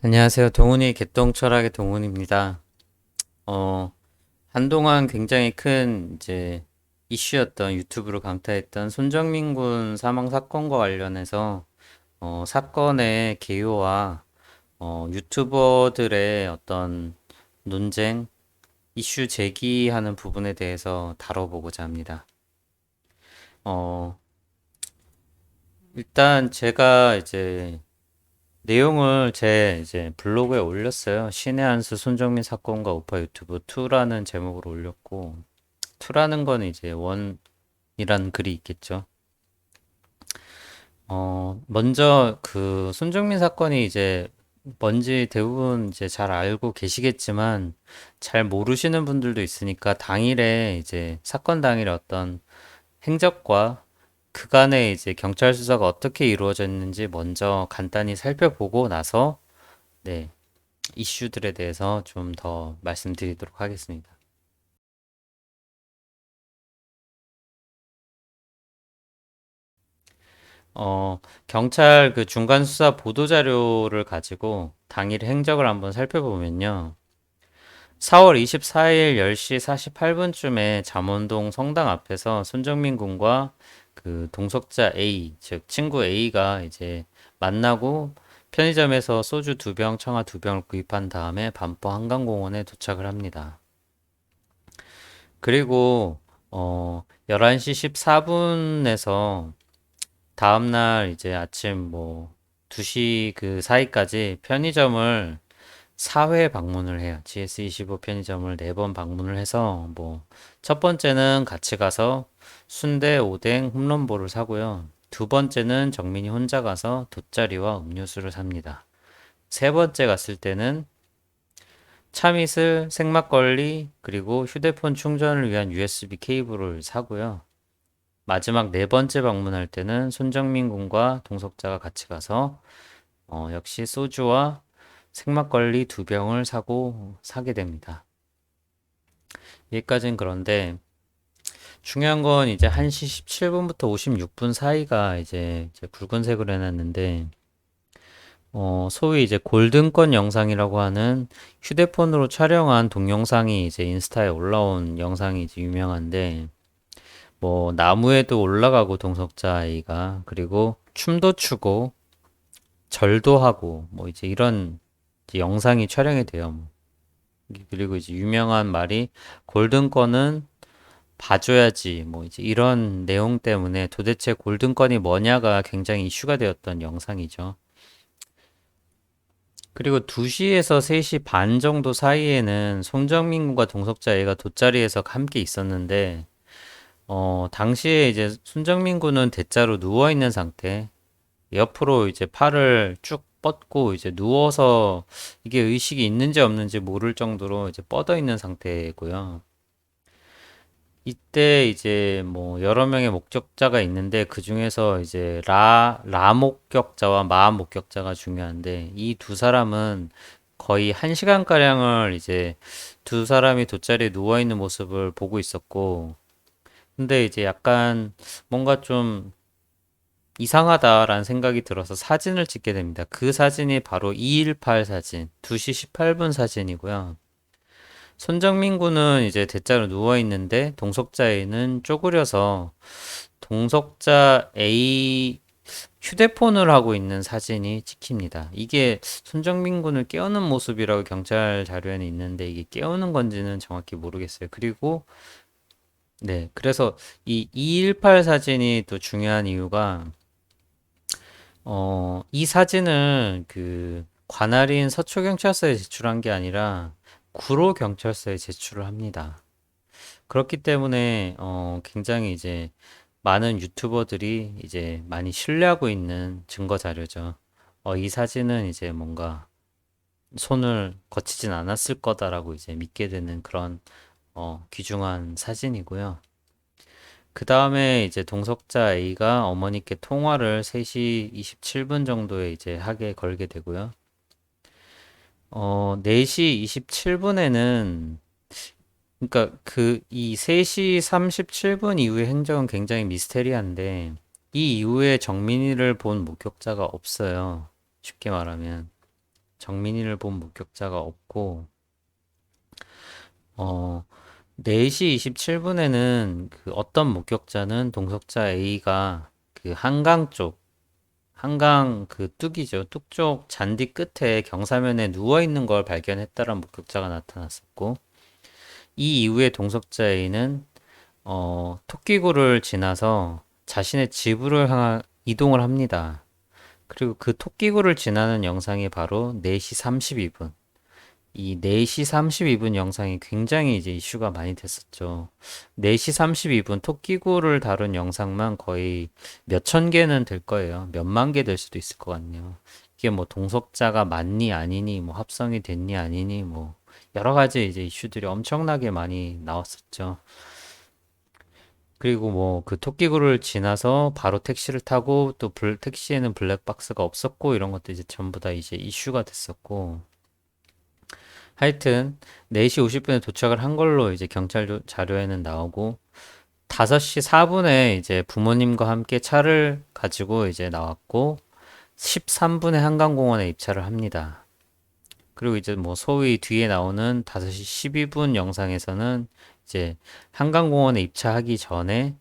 안녕하세요. 동훈이 개똥철학의 동훈입니다. 어, 한동안 굉장히 큰 이제 이슈였던 유튜브로 강타했던 손정민 군 사망 사건과 관련해서 사건의 개요와 유튜버들의 어떤 논쟁, 이슈 제기하는 부분에 대해서 다뤄보고자 합니다. 어, 일단 제가 이제 내용을 제 이제 블로그에 올렸어요. 신의 한수 손정민 사건과 우파 유튜브 2라는 제목으로 올렸고, 2라는 건 이제 1이란 글이 있겠죠. 먼저 그 손정민 사건이 이제 뭔지 대부분 이제 잘 알고 계시겠지만, 잘 모르시는 분들도 있으니까 당일에 이제 사건 당일에 어떤 행적과 그간의 이제 경찰 수사가 어떻게 이루어졌는지 먼저 간단히 살펴보고 나서 네, 이슈들에 대해서 좀 더 말씀드리도록 하겠습니다. 경찰 그 중간 수사 보도 자료를 가지고 당일 행적을 한번 살펴보면요. 4월 24일 10시 48분쯤에 잠원동 성당 앞에서 손정민 군과 그 동석자 A, 즉 친구 A가 이제 만나고 편의점에서 소주 2병, 청아 2병을 구입한 다음에 반포 한강공원에 도착을 합니다. 그리고 11시 14분에서 다음날 이제 아침 뭐 2시 그 사이까지 편의점을 4회 방문을 해요. GS25 편의점을 4번 방문을 해서 뭐 첫 번째는 같이 가서 순대, 오뎅, 홈런볼을 사고요. 두 번째는 정민이 혼자 가서 돗자리와 음료수를 삽니다. 세 번째 갔을 때는 참이슬, 생막걸리, 그리고 휴대폰 충전을 위한 USB 케이블을 사고요. 마지막 네 번째 방문할 때는 손정민 군과 동석자가 같이 가서 역시 소주와 생막걸리 2병을 사게 됩니다. 여기까지는 그런데 중요한 건 이제 1시 17분부터 56분 사이가 이제 붉은색으로 해놨는데 소위 이제 골든권 영상이라고 하는 휴대폰으로 촬영한 동영상이 이제 인스타에 올라온 영상이 이제 유명한데 뭐 나무에도 올라가고 동석자 아이가 그리고 춤도 추고 절도 하고 뭐 이제 이런 이제 영상이 촬영이 돼요. 뭐. 그리고 이제 유명한 말이 골든권은 봐줘야지 뭐 이제 이런 내용 때문에 도대체 골든권이 뭐냐가 굉장히 이슈가 되었던 영상이죠. 그리고 2시에서 3시 반 정도 사이에는 손정민 군과 동석자 애가 돗자리에서 함께 있었는데 당시에 이제 손정민 군은 대자로 누워 있는 상태, 옆으로 이제 팔을 쭉 뻗고 이제 누워서 이게 의식이 있는지 없는지 모를 정도로 이제 뻗어 있는 상태고요. 이때 이제 뭐 여러 명의 목격자가 있는데 그 중에서 이제 라 목격자와 마 목격자가 중요한데 이 두 사람은 거의 1시간가량을 이제 두 사람이 돗자리에 누워 있는 모습을 보고 있었고 근데 이제 약간 뭔가 좀 이상하다라는 생각이 들어서 사진을 찍게 됩니다. 그 사진이 바로 218 사진, 2시 18분 사진이고요. 손정민 군은 이제 대자로 누워 있는데 동석자 A는 쪼그려서 동석자 A 휴대폰을 하고 있는 사진이 찍힙니다. 이게 손정민 군을 깨우는 모습이라고 경찰 자료에는 있는데 이게 깨우는 건지는 정확히 모르겠어요. 그리고 네, 그래서 이 218 사진이 또 중요한 이유가 이 사진을 그 관할인 서초경찰서에 제출한 게 아니라 구로경찰서에 제출을 합니다. 그렇기 때문에 굉장히 이제 많은 유튜버들이 이제 많이 신뢰하고 있는 증거 자료죠. 이 사진은 이제 뭔가 손을 거치진 않았을 거다라고 이제 믿게 되는 그런 귀중한 사진이고요. 그 다음에 이제 동석자 A가 어머니께 통화를 3시 27분 정도에 이제 하게 걸게 되고요. 4시 27분에는 그러니까 그 이 3시 37분 이후의 행적은 굉장히 미스테리한데 이 이후에 정민이를 본 목격자가 없어요. 쉽게 말하면. 정민이를 본 목격자가 없고, 어, 4시 27분에는 그 어떤 목격자는 동석자 A가 그 한강 쪽, 한강 그 뚝이죠. 뚝 쪽 잔디 끝에 경사면에 누워 있는 걸 발견했다는 목격자가 나타났었고, 이 이후에 동석자 A는 토끼굴을 지나서 자신의 집으로 향한 이동을 합니다. 그리고 그 토끼굴을 지나는 영상이 바로 4시 32분. 이 4시 32분 영상이 굉장히 이제 이슈가 많이 됐었죠. 4시 32분 토끼굴을 다룬 영상만 거의 몇천 개는 될 거예요. 몇만 개 될 수도 있을 것 같네요. 이게 뭐 동석자가 맞니 아니니 뭐 합성이 됐니 아니니 뭐 여러 가지 이제 이슈들이 엄청나게 많이 나왔었죠. 그리고 뭐 그 토끼굴을 지나서 바로 택시를 타고 또 택시에는 블랙박스가 없었고 이런 것도 이제 전부 다 이제 이슈가 됐었고 하여튼 4시 50분에 도착을 한 걸로 이제 경찰 자료에는 나오고 5시 4분에 이제 부모님과 함께 차를 가지고 이제 나왔고 13분에 한강공원에 입차를 합니다. 그리고 이제 뭐 소위 뒤에 나오는 5시 12분 영상에서는 이제 한강공원에 입차하기 전에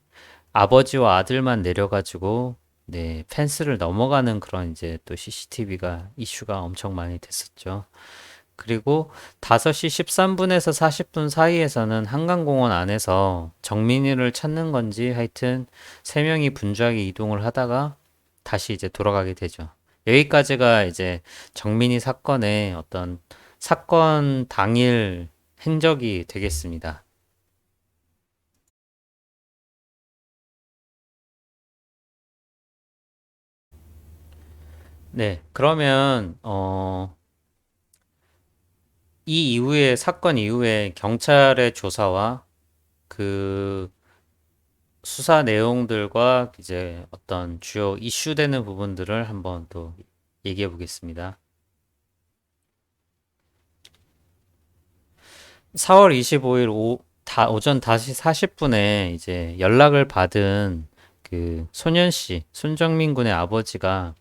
아버지와 아들만 내려가지고 네, 펜스를 넘어가는 그런 이제 또 CCTV가 이슈가 엄청 많이 됐었죠. 그리고 5시 13분에서 40분 사이에서는 한강공원 안에서 정민이를 찾는 건지 하여튼 3명이 분주하게 이동을 하다가 다시 이제 돌아가게 되죠. 여기까지가 이제 정민이 사건의 어떤 사건 당일 행적이 되겠습니다. 네, 그러면 이 이후에 사건 이후에 경찰의 조사와 그 수사 내용들과 이제 어떤 주요 이슈되는 부분들을 한번 또 얘기해 보겠습니다. 4월 25일 오전 5시 40분에 이제 연락을 받은 그 소년 씨, 손정민 군의 아버지가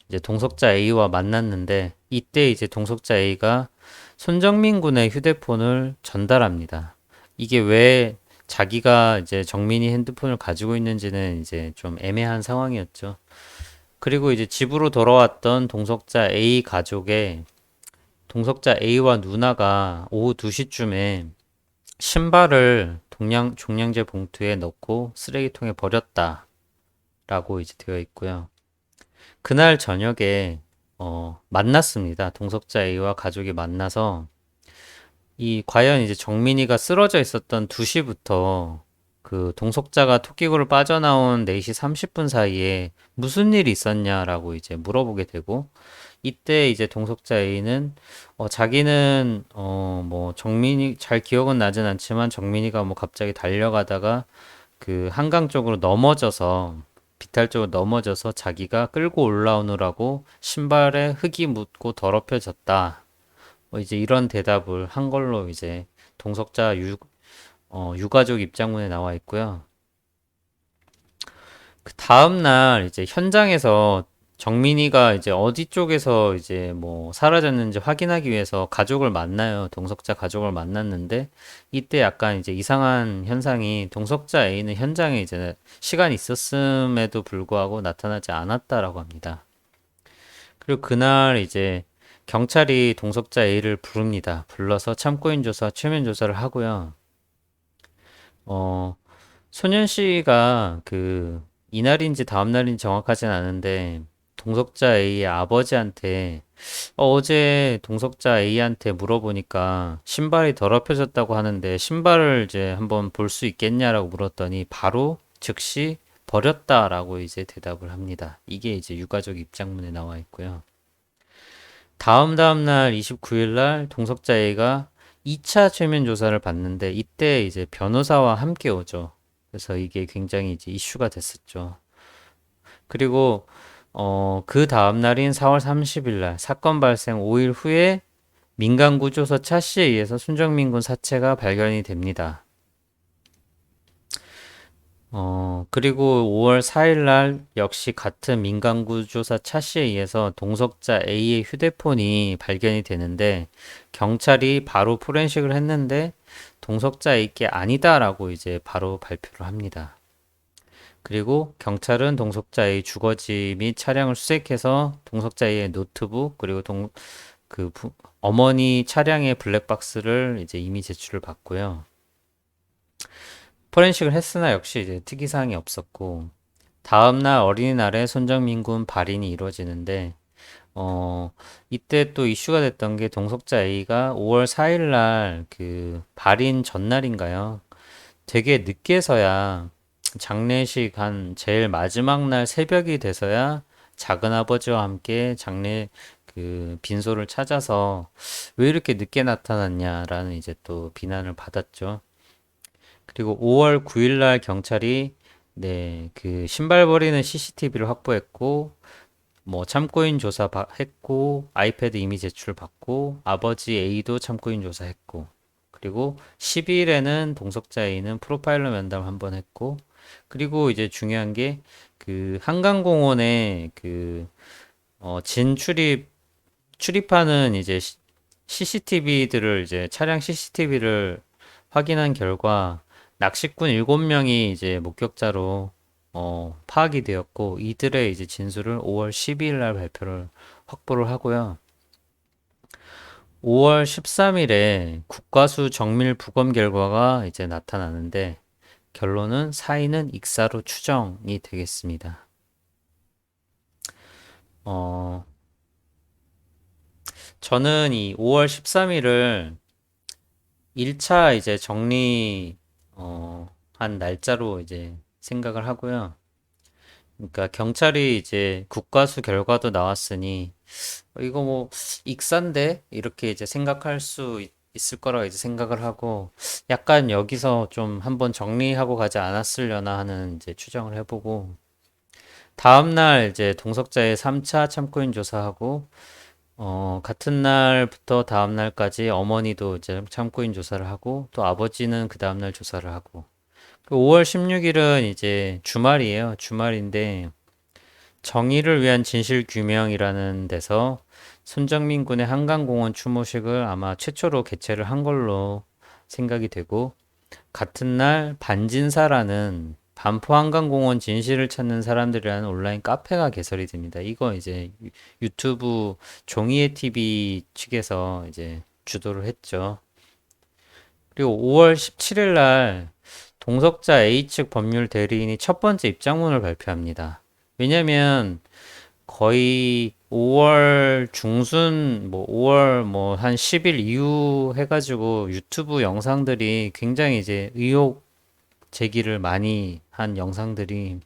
이제 동석자 A와 만났는데 이때 이제 동석자 A가 손정민 군의 휴대폰을 전달합니다. 이게 왜 자기가 이제 정민이 핸드폰을 가지고 있는지는 이제 좀 애매한 상황이었죠. 그리고 이제 집으로 돌아왔던 동석자 A 가족의 동석자 A와 누나가 오후 2시쯤에 신발을 종량제 봉투에 넣고 쓰레기통에 버렸다라고 이제 되어 있고요. 그날 저녁에 만났습니다. 동석자 A와 가족이 만나서 이 과연 이제 정민이가 쓰러져 있었던 2시부터 그 동석자가 토끼굴을 빠져나온 4시 30분 사이에 무슨 일이 있었냐라고 이제 물어보게 되고 이때 이제 동석자 A는 자기는 뭐 정민이 잘 기억은 나진 않지만 정민이가 뭐 갑자기 달려가다가 그 한강 쪽으로 넘어져서 비탈 쪽으로 넘어져서 자기가 끌고 올라오느라고 신발에 흙이 묻고 더럽혀졌다. 뭐 이제 이런 대답을 한 걸로 이제 동석자 유가족 입장문에 나와 있고요. 그 다음날 이제 현장에서 정민이가 이제 어디 쪽에서 이제 뭐 사라졌는지 확인하기 위해서 가족을 만나요. 동석자 가족을 만났는데 이때 약간 이제 이상한 현상이 동석자 A는 현장에 이제 시간이 있었음에도 불구하고 나타나지 않았다라고 합니다. 그리고 그날 이제 경찰이 동석자 A를 부릅니다. 불러서 참고인 조사, 최면 조사를 하고요. 어, 소년 씨가 그 이날인지 다음 날인지 정확하진 않은데 동석자 A의 아버지한테 어제 동석자 A한테 물어보니까 신발이 더럽혀졌다고 하는데 신발을 이제 한번 볼 수 있겠냐라고 물었더니 바로 즉시 버렸다라고 이제 대답을 합니다. 이게 이제 유가족 입장문에 나와 있고요. 다음 날 29일 날 동석자 A가 2차 최면 조사를 받는데 이때 이제 변호사와 함께 오죠. 그래서 이게 굉장히 이제 이슈가 됐었죠. 그리고 그 다음 날인 4월 30일 날 사건 발생 5일 후에 민간 구조소 차씨에 의해서 순정민 군 사체가 발견이 됩니다. 그리고 5월 4일 날 역시 같은 민간구조사 차 씨에 의해서 동석자 A의 휴대폰이 발견이 되는데 경찰이 바로 포렌식을 했는데 동석자 A께 아니다라고 이제 바로 발표를 합니다. 그리고 경찰은 동석자 A 주거지 및 차량을 수색해서 동석자 A의 노트북 그리고 그 어머니 차량의 블랙박스를 이제 이미 제출을 받고요. 포렌식을 했으나 역시 이제 특이사항이 없었고 다음날 어린이날에 손정민 군 발인이 이루어지는데 이때 또 이슈가 됐던 게 동석자 A가 5월 4일 날 그 발인 전날인가요? 되게 늦게서야 장례식 한 제일 마지막 날 새벽이 돼서야 작은아버지와 함께 장례 그 빈소를 찾아서 왜 이렇게 늦게 나타났냐라는 이제 또 비난을 받았죠. 그리고 5월 9일 날 경찰이 그 신발 버리는 CCTV를 확보했고 뭐 참고인 조사했고 아이패드 이미 제출받고 아버지 A도 참고인 조사했고 그리고 12일에는 동석자 A는 프로파일러 면담 한번 했고 그리고 이제 중요한 게 그 한강공원에 그 출입하는 이제 CCTV들을 이제 차량 CCTV를 확인한 결과 낚시꾼 7명이 이제 목격자로 파악이 되었고 이들의 이제 진술을 5월 12일 날 발표를 확보를 하고요. 5월 13일에 국과수 정밀 부검 결과가 이제 나타나는데 결론은 사인은 익사로 추정이 되겠습니다. 어, 저는 이 5월 13일을 1차 이제 한 날짜로 이제 생각을 하고요. 그러니까 경찰이 이제 국과수 결과도 나왔으니 이거 뭐 익사인데 이렇게 이제 생각할 수 있을 거라고 이제 생각을 하고 약간 여기서 좀 한번 정리하고 가지 않았으려나 하는 이제 추정을 해보고 다음날 이제 동석자의 3차 참고인 조사하고 같은 날부터 다음 날까지 어머니도 이제 참고인 조사를 하고 또 아버지는 그 다음 날 조사를 하고 5월 16일은 이제 주말이에요. 주말인데 정의를 위한 진실 규명이라는 데서 손정민 군의 한강공원 추모식을 아마 최초로 개최를 한 걸로 생각이 되고 같은 날 반진사라는 반포한강공원 진실을 찾는 사람들이라는 온라인 카페가 개설이 됩니다. 이거 이제 유튜브 종이의 TV 측에서 이제 주도를 했죠. 그리고 5월 17일 날 동석자 A측 법률 대리인이 첫 번째 입장문을 발표합니다. 왜냐면 거의 5월 중순, 뭐 5월 뭐 한 10일 이후 해가지고 유튜브 영상들이 굉장히 이제 의혹 제기를 많이 한 영상들이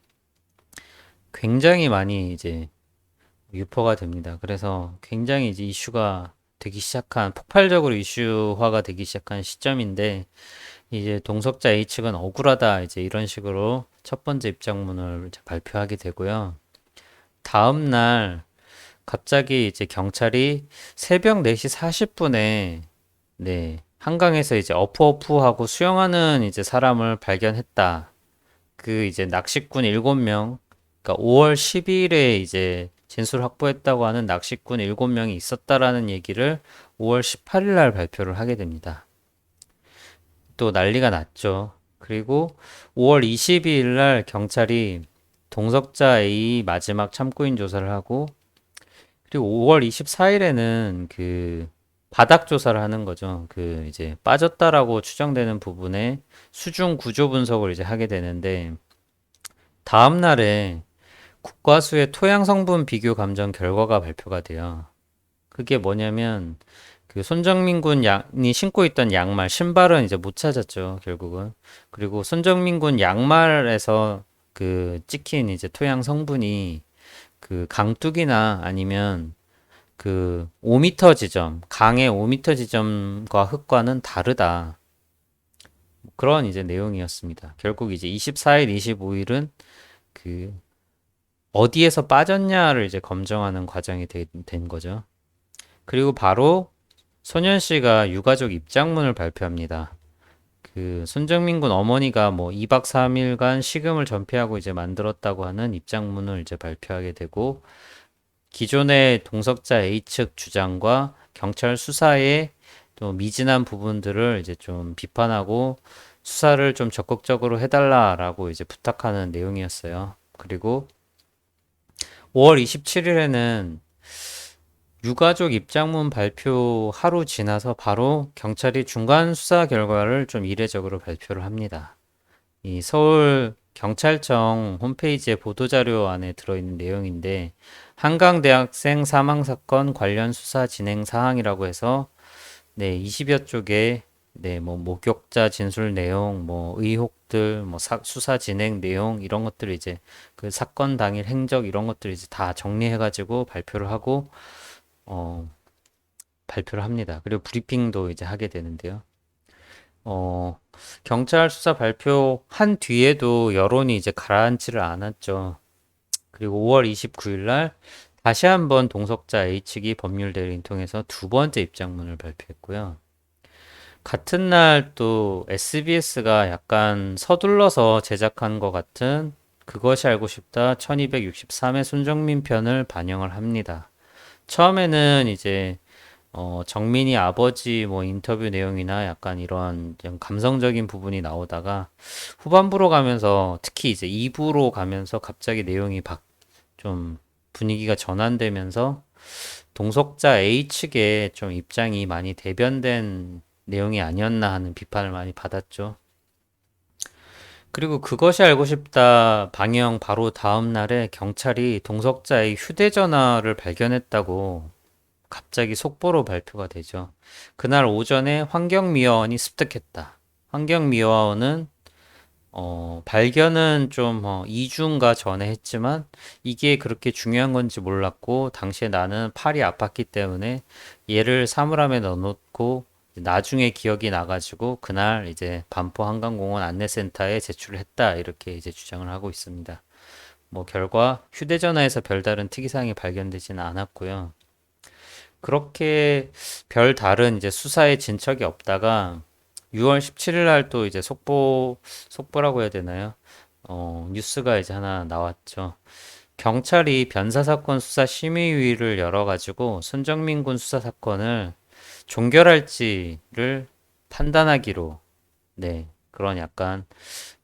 굉장히 많이 이제 유포가 됩니다. 그래서 굉장히 이제 이슈가 되기 시작한, 폭발적으로 이슈화가 되기 시작한 시점인데, 이제 동석자 A 측은 억울하다, 이제 이런 식으로 첫 번째 입장문을 이제 발표하게 되고요. 다음 날 갑자기 이제 경찰이 새벽 4시 40분에 한강에서 이제 어프어프하고 수영하는 이제 사람을 발견했다. 그 이제 낚시꾼 7명, 그러니까 5월 12일에 이제 진술 확보했다고 하는 낚시꾼 7명이 있었다라는 얘기를 5월 18일 날 발표를 하게 됩니다. 또 난리가 났죠. 그리고 5월 22일 날 경찰이 동석자 A 마지막 참고인 조사를 하고 그리고 5월 24일에는 그 바닥 조사를 하는 거죠. 그 이제 빠졌다라고 추정되는 부분에 수중 구조 분석을 이제 하게 되는데 다음 날에 국과수의 토양 성분 비교 감정 결과가 발표가 돼요. 그게 뭐냐면 그 손정민 군이 신고 있던 양말, 신발은 이제 못 찾았죠, 결국은. 그리고 손정민 군 양말에서 그 찍힌 이제 토양 성분이 그 강둑이나 아니면 그 5m 지점, 강의 5m 지점과 흙과는 다르다. 그런 이제 내용이었습니다. 결국 이제 24일, 25일은 그 어디에서 빠졌냐를 이제 검증하는 과정이 된 거죠. 그리고 바로 소년 씨가 유가족 입장문을 발표합니다. 그 손정민 군 어머니가 뭐 2박 3일간 식음을 전폐하고 이제 만들었다고 하는 입장문을 이제 발표하게 되고, 기존의 동석자 A측 주장과 경찰 수사의 또 미진한 부분들을 이제 좀 비판하고 수사를 좀 적극적으로 해달라라고 이제 부탁하는 내용이었어요. 그리고 5월 27일에는 유가족 입장문 발표 하루 지나서 바로 경찰이 중간 수사 결과를 좀 이례적으로 발표를 합니다. 이 서울 경찰청 홈페이지의 보도자료 안에 들어있는 내용인데, 한강 대학생 사망 사건 관련 수사 진행 사항이라고 해서 네, 20여 쪽에 네, 뭐 목격자 진술 내용, 뭐 의혹들, 뭐 수사 진행 내용 이런 것들을 이제 그 사건 당일 행적 이런 것들을 이제 다 정리해가지고 발표를 하고 어, 발표를 합니다. 그리고 브리핑도 이제 하게 되는데요. 어, 경찰 수사 발표한 뒤에도 여론이 이제 가라앉지를 않았죠. 그리고 5월 29일 날 다시 한번 동석자 A 측이 법률 대리인 통해서 두 번째 입장문을 발표했고요. 같은 날 또 SBS가 약간 서둘러서 제작한 것 같은 그것이 알고 싶다 1263의 손정민 편을 반영을 합니다. 처음에는 이제 정민이 아버지 뭐 인터뷰 내용이나 약간 이런 좀 감성적인 부분이 나오다가 후반부로 가면서 특히 이제 2부로 가면서 갑자기 내용이 좀 분위기가 전환되면서 동석자 A 측의 좀 입장이 많이 대변된 내용이 아니었나 하는 비판을 많이 받았죠. 그리고 그것이 알고 싶다 방영 바로 다음 날에 경찰이 동석자의 휴대전화를 발견했다고 갑자기 속보로 발표가 되죠. 그날 오전에 환경미화원이 습득했다. 환경미화원은 발견은 좀 2주인가 전에 했지만 이게 그렇게 중요한 건지 몰랐고 당시에 나는 팔이 아팠기 때문에 얘를 사물함에 넣어놓고 나중에 기억이 나가지고 그날 이제 반포 한강공원 안내센터에 제출을 했다 이렇게 이제 주장을 하고 있습니다. 뭐 결과 휴대전화에서 별다른 특이사항이 발견되지는 않았고요. 그렇게 별 다른 이제 수사에 진척이 없다가 6월 17일 날 또 이제 속보라고 해야 되나요? 뉴스가 이제 하나 나왔죠. 경찰이 변사 사건 수사 심의위를 열어가지고 손정민 군 수사 사건을 종결할지를 판단하기로, 네, 그런 약간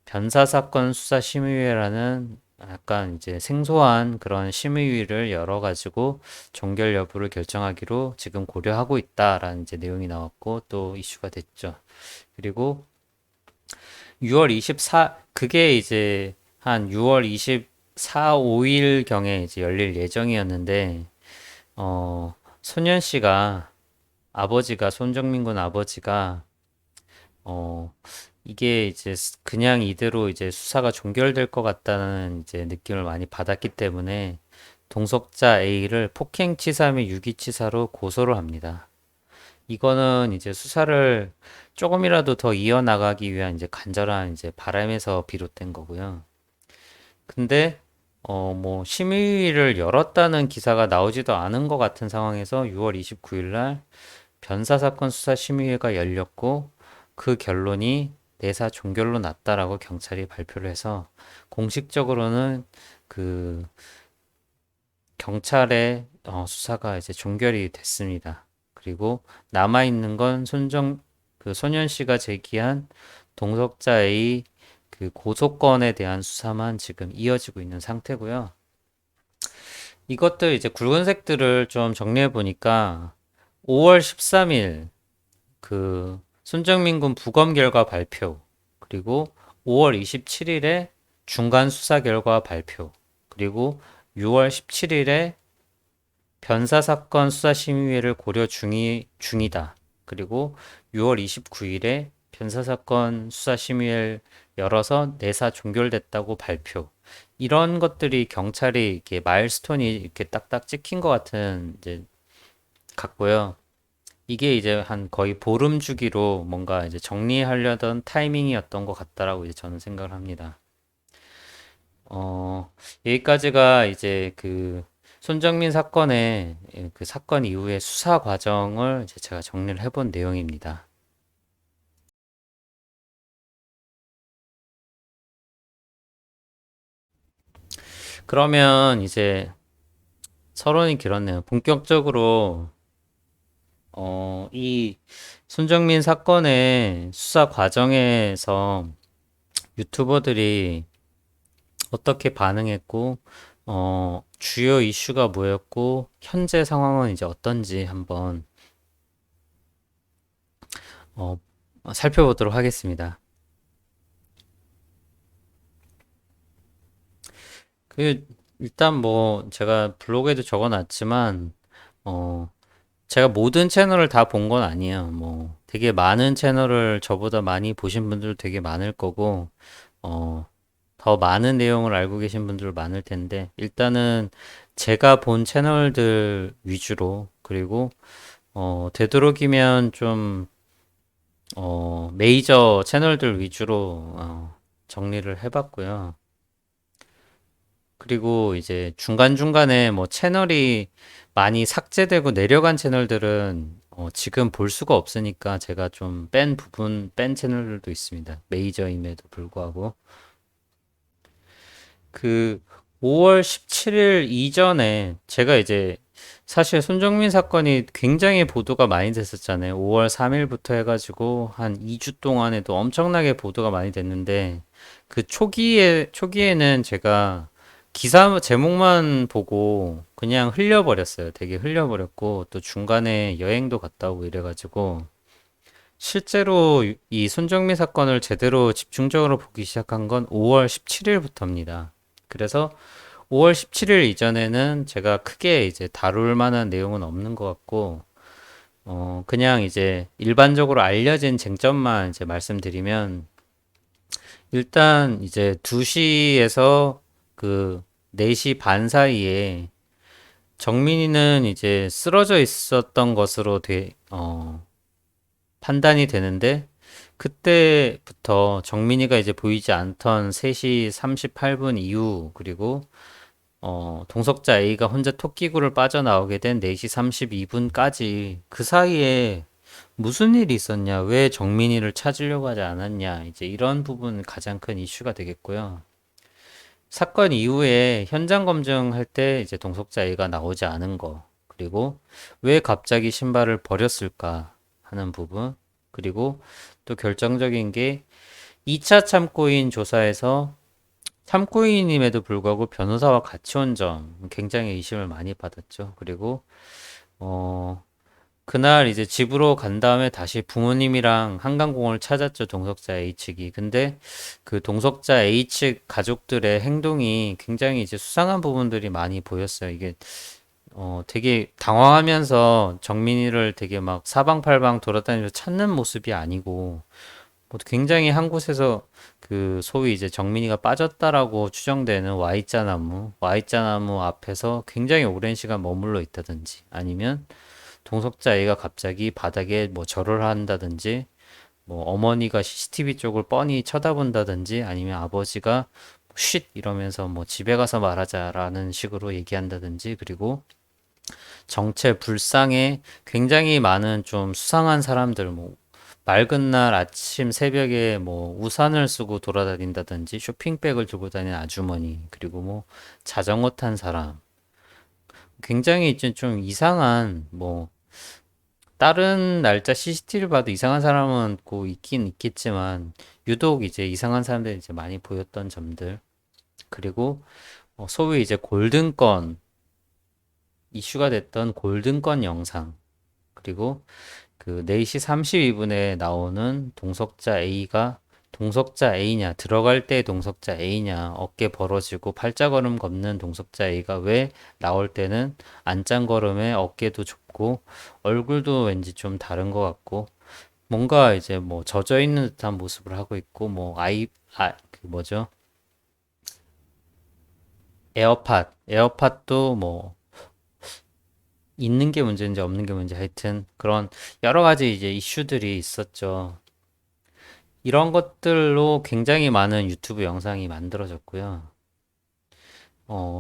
변사 사건 수사 심의위라는 약간 이제 생소한 그런 심의위를 열어가지고 종결 여부를 결정하기로 지금 고려하고 있다라는 이제 내용이 나왔고 또 이슈가 됐죠. 그리고 6월 24, 그게 이제 한 6월 24, 5일 경에 이제 열릴 예정이었는데, 소년 씨가 아버지가 손정민 군 아버지가 어, 이게 이제 그냥 이대로 이제 수사가 종결될 것 같다는 이제 느낌을 많이 받았기 때문에 동석자 A를 폭행치사 및 유기치사로 고소를 합니다. 이거는 이제 수사를 조금이라도 더 이어나가기 위한 이제 간절한 이제 바람에서 비롯된 거고요. 근데 뭐 심의를 열었다는 기사가 나오지도 않은 것 같은 상황에서 6월 29일 날 변사사건 수사심의회가 열렸고 그 결론이 내사 종결로 났다라고 경찰이 발표를 해서 공식적으로는 그 경찰의 수사가 이제 종결이 됐습니다. 그리고 남아있는 건 그 소년 씨가 제기한 동석자의 그 고소건에 대한 수사만 지금 이어지고 있는 상태고요. 이것들 이제 굵은색들을 좀 정리해 보니까 5월 13일 그 손정민 군 부검 결과 발표, 그리고 5월 27일에 중간 수사 결과 발표, 그리고 6월 17일에 변사 사건 수사심의회를 고려 중이다. 그리고 6월 29일에 변사 사건 수사심의회를 열어서 내사 종결됐다고 발표. 이런 것들이 경찰이 이렇게 마일스톤이 이렇게 딱딱 찍힌 것 같은 이제 같고요. 이게 이제 한 거의 보름 주기로 뭔가 이제 정리하려던 타이밍이었던 것 같다라고 이제 저는 생각을 합니다. 여기까지가 이제 그 손정민 사건의 그 사건 이후의 수사 과정을 이제 제가 정리를 해본 내용입니다. 그러면 이제 서론이 길었네요. 본격적으로 이 손정민 사건의 수사 과정에서 유튜버들이 어떻게 반응했고, 주요 이슈가 뭐였고, 현재 상황은 이제 어떤지 한번 어, 살펴보도록 하겠습니다. 그 일단 뭐 제가 블로그에도 적어놨지만, 어, 제가 모든 채널을 다 본 건 아니에요. 뭐 되게 많은 채널을 저보다 많이 보신 분들 되게 많을 거고, 어, 더 많은 내용을 알고 계신 분들 많을 텐데, 일단은 제가 본 채널들 위주로, 그리고 되도록이면 좀 메이저 채널들 위주로 정리를 해봤고요. 그리고 이제 중간중간에 뭐 채널이 많이 삭제되고 내려간 채널들은 지금 볼 수가 없으니까 제가 좀 뺀 채널들도 있습니다. 메이저임에도 불구하고. 그 5월 17일 이전에 제가 이제 사실 손정민 사건이 굉장히 보도가 많이 됐었잖아요. 5월 3일부터 해가지고 한 2주 동안에도 엄청나게 보도가 많이 됐는데 그 초기에는 제가 기사 제목만 보고 그냥 흘려버렸어요. 되게 흘려버렸고 또 중간에 여행도 갔다 오고 이래가지고 실제로 이 손정민 사건을 제대로 집중적으로 보기 시작한 건 5월 17일부터입니다. 그래서 5월 17일 이전에는 제가 크게 이제 다룰 만한 내용은 없는 것 같고, 그냥 이제 일반적으로 알려진 쟁점만 이제 말씀드리면, 일단 이제 2시에서 그 4시 반 사이에 정민이는 이제 쓰러져 있었던 것으로 판단이 되는데, 그때부터 정민이가 이제 보이지 않던 3시 38분 이후, 그리고 동석자 A가 혼자 토끼굴을 빠져나오게 된 4시 32분까지 그 사이에 무슨 일이 있었냐, 왜 정민이를 찾으려고 하지 않았냐, 이제 이런 부분 가장 큰 이슈가 되겠고요. 사건 이후에 현장 검증할 때 이제 동석자 A가 나오지 않은 거, 그리고 왜 갑자기 신발을 버렸을까 하는 부분, 그리고 또 결정적인 게 2차 참고인 조사에서 참고인임에도 불구하고 변호사와 같이 온 점 굉장히 의심을 많이 받았죠. 그리고 어 그날 이제 집으로 간 다음에 다시 부모님이랑 한강공원을 찾았죠. 동석자 A 측이. 근데 그 동석자 A 측 가족들의 행동이 굉장히 이제 수상한 부분들이 많이 보였어요. 이게 되게 당황하면서 정민이를 되게 막 사방팔방 돌아다니면서 찾는 모습이 아니고 뭐 굉장히 한 곳에서 그 소위 이제 정민이가 빠졌다라고 추정되는 Y자 나무 앞에서 굉장히 오랜 시간 머물러 있다든지 아니면 동석자 A가 갑자기 바닥에 뭐 절을 한다든지 뭐 어머니가 CCTV 쪽을 뻔히 쳐다본다든지 아니면 아버지가 쉿 이러면서 뭐 집에 가서 말하자라는 식으로 얘기한다든지 그리고 정체 불상에 굉장히 많은 좀 수상한 사람들 뭐 맑은 날 아침 새벽에 뭐 우산을 쓰고 돌아다닌다든지 쇼핑백을 들고 다니는 아주머니 그리고 뭐 자전거 탄 사람 굉장히 이제 좀 이상한 뭐 다른 날짜 CCTV를 봐도 이상한 사람은 꼭 있긴 있겠지만 유독 이제 이상한 사람들이 이제 많이 보였던 점들 그리고 소위 이제 골든건 이슈가 됐던 골든건 영상 그리고 그 4시 32분에 나오는 동석자 A냐, 들어갈 때 동석자 A냐, 어깨 벌어지고 팔자걸음 걷는 동석자 A가 왜 나올 때는 안짱걸음에 어깨도 좁고 얼굴도 왠지 좀 다른 것 같고 뭔가 이제 뭐 젖어 있는 듯한 모습을 하고 있고 그 뭐죠? 에어팟도 뭐 있는 게 문제인지 없는 게 문제 하여튼 그런 여러 가지 이제 이슈들이 있었죠. 이런 것들로 굉장히 많은 유튜브 영상이 만들어졌고요.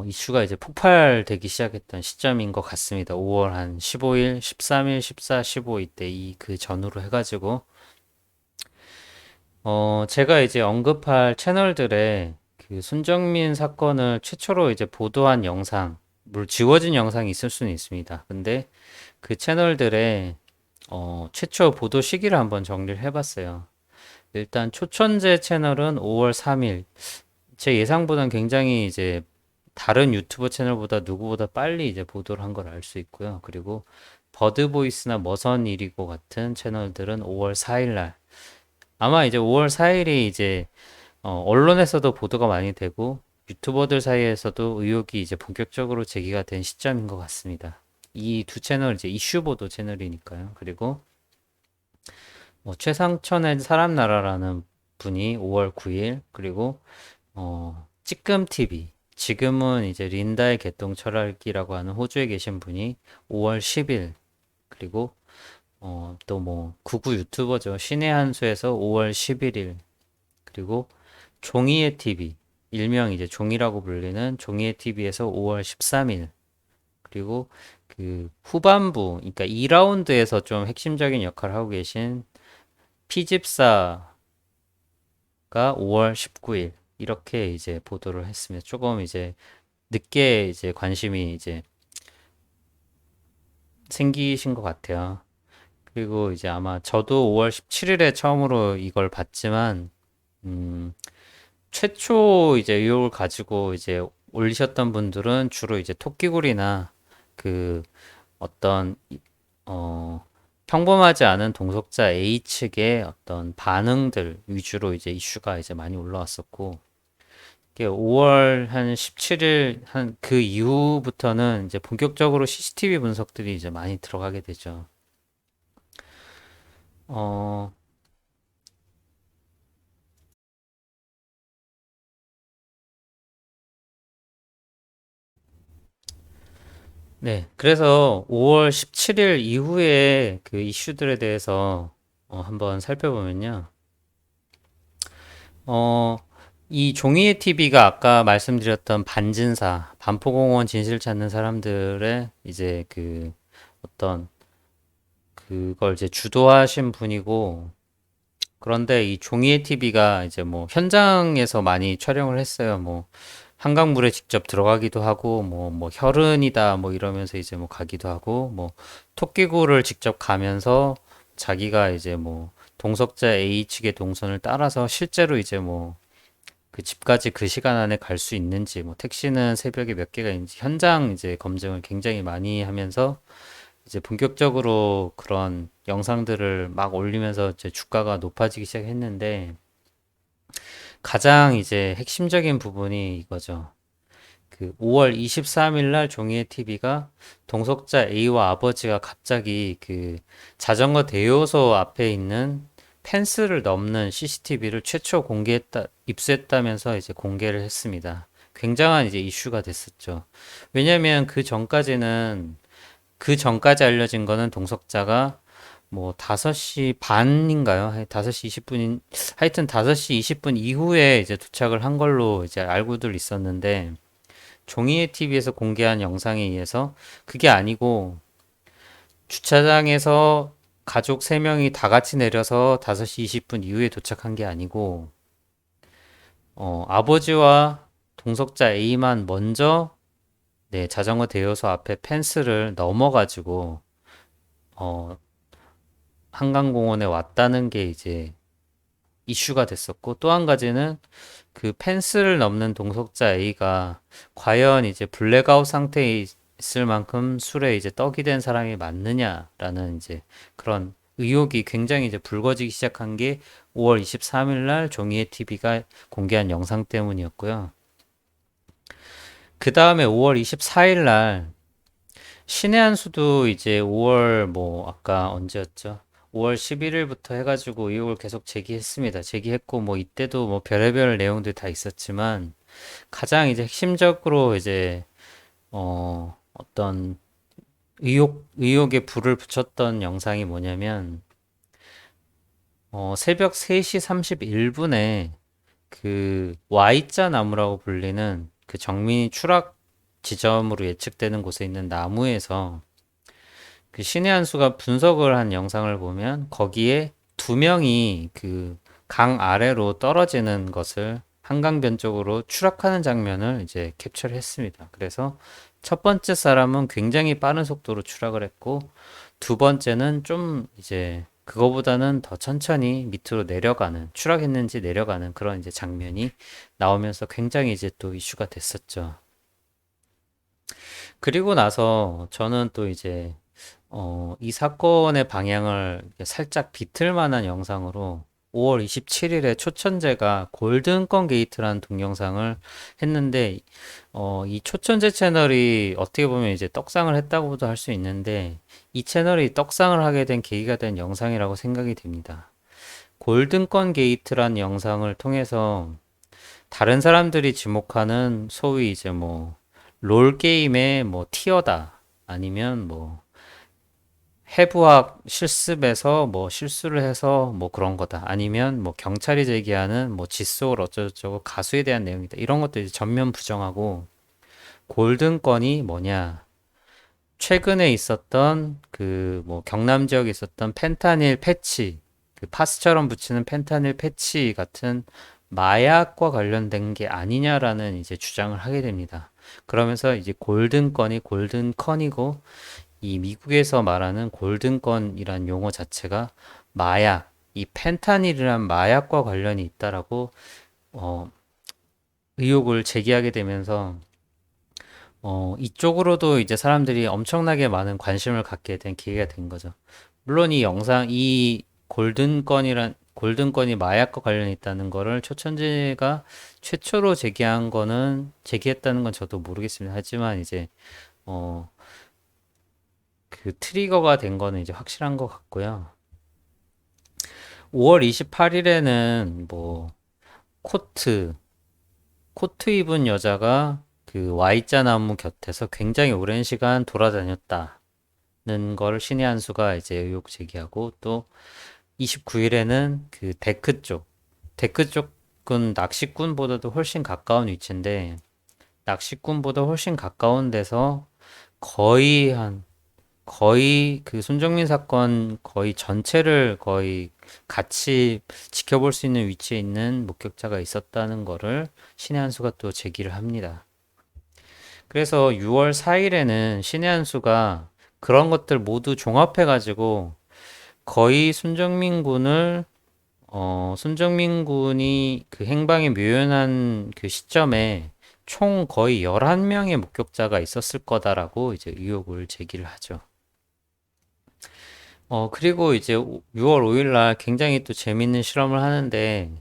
이슈가 이제 폭발되기 시작했던 시점인 것 같습니다. 5월 한 15일, 13일, 14, 15 이때 이 그 전후로 해가지고 제가 이제 언급할 채널들의 그 손정민 사건을 최초로 이제 보도한 영상, 물론 지워진 영상이 있을 수는 있습니다. 근데 그 채널들의 최초 보도 시기를 한번 정리를 해봤어요. 일단 초천재 채널은 5월 3일. 제 예상보다는 굉장히 이제 다른 유튜버 채널보다 누구보다 빨리 이제 보도를 한 걸 알 수 있고요. 그리고 버드보이스나 머선일이고 같은 채널들은 5월 4일 날. 아마 이제 5월 4일이 이제 언론에서도 보도가 많이 되고 유튜버들 사이에서도 의혹이 이제 본격적으로 제기가 된 시점인 것 같습니다. 이 두 채널 이제 이슈 보도 채널이니까요. 그리고 뭐 최상천의 사람나라라는 분이 5월 9일, 그리고 찌끔 TV, 지금은 이제 린다의 개똥 철학이라고 하는 호주에 계신 분이 5월 10일, 그리고 또 뭐 구구 유튜버죠. 신의 한수에서 5월 11일, 그리고 종이의 TV, 일명 이제 종이라고 불리는 종이의 TV에서 5월 13일, 그리고 그 후반부, 그러니까 2라운드에서 좀 핵심적인 역할을 하고 계신 피집사가 5월 19일 이렇게 이제 보도를 했습니다. 조금 이제 늦게 이제 관심이 이제 생기신 것 같아요. 그리고 이제 아마 저도 5월 17일에 처음으로 이걸 봤지만 음, 최초 이제 의혹을 가지고 이제 올리셨던 분들은 주로 이제 토끼굴이나 그 어떤 어 평범하지 않은 동석자 A 측의 어떤 반응들 위주로 이제 이슈가 이제 많이 올라왔었고, 이게 5월 한 17일 한 그 이후부터는 이제 본격적으로 CCTV 분석들이 이제 많이 들어가게 되죠. 어, 네. 그래서 5월 17일 이후에 그 이슈들에 대해서 한번 살펴보면요. 어, 이 종이의 TV가 아까 말씀드렸던 반진사, 반포공원 진실 찾는 사람들의 이제 그 어떤 그걸 이제 주도하신 분이고, 그런데 이 종이의 TV가 이제 뭐 현장에서 많이 촬영을 했어요. 뭐 한강물에 직접 들어가기도 하고, 뭐 혈흔이다 뭐 이러면서 이제 뭐 가기도 하고, 뭐 토끼굴을 직접 가면서 자기가 이제 뭐 동석자 A 측의 동선을 따라서 실제로 이제 뭐 그 집까지 그 시간 안에 갈 수 있는지, 뭐 택시는 새벽에 몇 개가 있는지 현장 이제 검증을 굉장히 많이 하면서 이제 본격적으로 그런 영상들을 막 올리면서 이제 주가가 높아지기 시작했는데, 가장 이제 핵심적인 부분이 이거죠. 그 5월 23일 날 종이의 TV가 동석자 A와 아버지가 갑자기 그 자전거 대여소 앞에 있는 펜스를 넘는 CCTV를 최초 입수했다면서 이제 공개를 했습니다. 굉장한 이제 이슈가 됐었죠. 왜냐면 그 전까지 알려진 거는 동석자가 뭐 5시 반인가요? 5시 20분인 하여튼 5시 20분 이후에 이제 도착을 한 걸로 이제 알고들 있었는데, 종이의 TV에서 공개한 영상에 의해서 그게 아니고 주차장에서 가족 3명이 다 같이 내려서 5시 20분 이후에 도착한 게 아니고 아버지와 동석자 A만 먼저 네, 자전거 대여소 앞에 펜스를 넘어가지고 어, 한강공원에 왔다는 게 이제 이슈가 됐었고, 또 한 가지는 그 펜스를 넘는 동석자 A가 과연 이제 블랙아웃 상태에 있을 만큼 술에 이제 떡이 된 사람이 맞느냐라는 이제 그런 의혹이 굉장히 이제 불거지기 시작한 게 5월 23일 날 종이의 TV가 공개한 영상 때문이었고요. 그 다음에 5월 24일 날 신의 한 수도 이제 5월 뭐 아까 언제였죠? 5월 11일부터 해가지고 의혹을 계속 제기했습니다. 제기했고 뭐 이때도 뭐 별의별 내용들이 다 있었지만, 가장 이제 핵심적으로 이제 어떤 의혹에 불을 붙였던 영상이 뭐냐면 새벽 3시 31분에 그 Y자 나무라고 불리는 그 정민이 추락 지점으로 예측되는 곳에 있는 나무에서 그 신의 한 수가 분석을 한 영상을 보면 거기에 2명이 그 강 아래로 떨어지는 것을 한강변 쪽으로 추락하는 장면을 이제 캡처를 했습니다. 그래서 첫 번째 사람은 굉장히 빠른 속도로 추락을 했고, 두 번째는 좀 이제 그거보다는 더 천천히 밑으로 내려가는, 추락했는지 내려가는 그런 이제 장면이 나오면서 굉장히 이제 또 이슈가 됐었죠. 그리고 나서 저는 또 이제 이 사건의 방향을 살짝 비틀 만한 영상으로 5월 27일에 초천재가 골든건 게이트라는 동영상을 했는데, 이 초천재 채널이 어떻게 보면 이제 떡상을 했다고도 할 수 있는데, 이 채널이 떡상을 하게 된 계기가 된 영상이라고 생각이 됩니다. 골든건 게이트라는 영상을 통해서 다른 사람들이 지목하는 소위 이제 뭐, 롤 게임의 뭐 티어다. 아니면 뭐, 해부학 실습에서 뭐 실수를 해서 뭐 그런 거다. 아니면 뭐 경찰이 제기하는 뭐 짓속을 어쩌고저쩌고 가수에 대한 내용이다. 이런 것도 이제 전면 부정하고 골든 건이 뭐냐. 최근에 있었던 그 뭐 경남 지역에 있었던 펜타닐 패치, 그 파스처럼 붙이는 펜타닐 패치 같은 마약과 관련된 게 아니냐라는 이제 주장을 하게 됩니다. 그러면서 이제 골든 건이 골든 컨이고 이 미국에서 말하는 골든건이란 용어 자체가 마약, 이 펜타닐이란 마약과 관련이 있다라고 어, 의혹을 제기하게 되면서 이쪽으로도 이제 사람들이 엄청나게 많은 관심을 갖게 된 계기가 된 거죠. 물론 이 영상, 이 골든건이 마약과 관련이 있다는 거를 초천재가 최초로 제기했다는 건 저도 모르겠습니다. 하지만 이제 어, 그 트리거가 된 거는 이제 확실한 것 같고요. 5월 28일에는 뭐 코트, 코트 입은 여자가 그 Y자 나무 곁에서 굉장히 오랜 시간 돌아다녔다는 걸 신의 한 수가 이제 의혹 제기하고, 또 29일에는 그 데크 쪽은 낚시꾼보다도 훨씬 가까운 위치인데, 낚시꾼보다 훨씬 가까운 데서 거의 한 거의 그 손정민 사건 거의 전체를 거의 같이 지켜볼 수 있는 위치에 있는 목격자가 있었다는 거를 신의 한 수가 또 제기를 합니다. 그래서 6월 4일에는 신의 한 수가 그런 것들 모두 종합해가지고 거의 손정민 군이 그 행방이 묘연한 그 시점에 총 거의 11명의 목격자가 있었을 거다라고 이제 의혹을 제기를 하죠. 그리고 이제 6월 5일 날 굉장히 또 재밌는 실험을 하는데,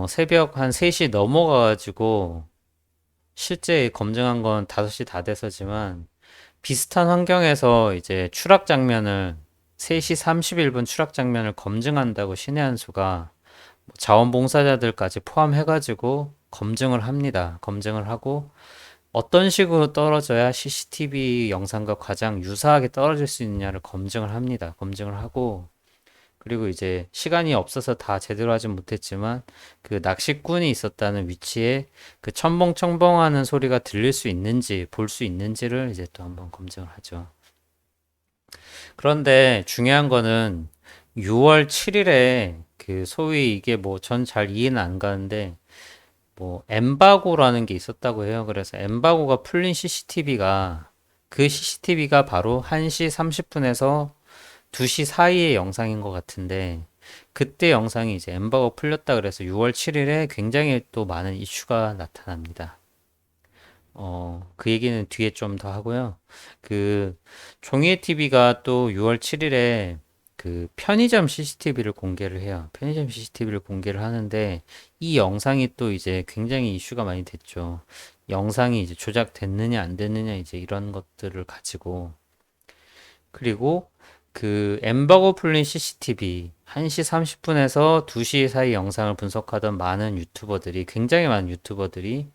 새벽 한 3시 넘어가가지고, 실제 검증한 건 5시 다 돼서지만, 비슷한 환경에서 이제 추락 장면을, 3시 31분 추락 장면을 검증한다고 신의 한 수가 자원봉사자들까지 포함해가지고 검증을 합니다. 검증을 하고, 어떤 식으로 떨어져야 CCTV 영상과 가장 유사하게 떨어질 수 있느냐를 검증을 합니다. 검증을 하고, 그리고 이제 시간이 없어서 다 제대로 하진 못했지만, 그 낚시꾼이 있었다는 위치에 그 첨벙첨벙하는 소리가 들릴 수 있는지, 볼 수 있는지를 이제 또 한번 검증을 하죠. 그런데 중요한 거는 6월 7일에 그 소위 이게 뭐 전 잘 이해는 안 가는데, 뭐 엠바고라는 게 있었다고 해요. 그래서 엠바고가 풀린 CCTV가 바로 1시 30분에서 2시 사이의 영상인 것 같은데, 그때 영상이 이제 엠바고 풀렸다 그래서 6월 7일에 굉장히 또 많은 이슈가 나타납니다. 그 얘기는 뒤에 좀 더 하고요. 그 종이의 TV가 또 6월 7일에 그 편의점 CCTV를 공개를 해요. 편의점 CCTV를 공개를 하는데 이 영상이 또 이제 굉장히 이슈가 많이 됐죠. 영상이 이제 조작됐느냐 안 됐느냐 이제 이런 것들을 가지고, 그리고 그 엠버거 풀린 CCTV 1시 30분에서 2시 사이 영상을 분석하던 굉장히 많은 유튜버들이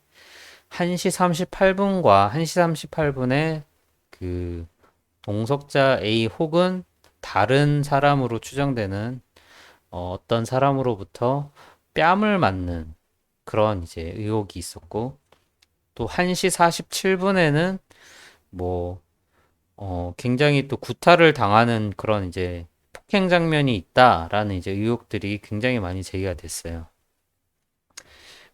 1시 38분과 1시 38분에 그 동석자 A 혹은 다른 사람으로 추정되는 어떤 사람으로부터 뺨을 맞는 그런 이제 의혹이 있었고, 또 1시 47분에는 뭐 굉장히 또 구타를 당하는 그런 이제 폭행 장면이 있다라는 이제 의혹들이 굉장히 많이 제기가 됐어요.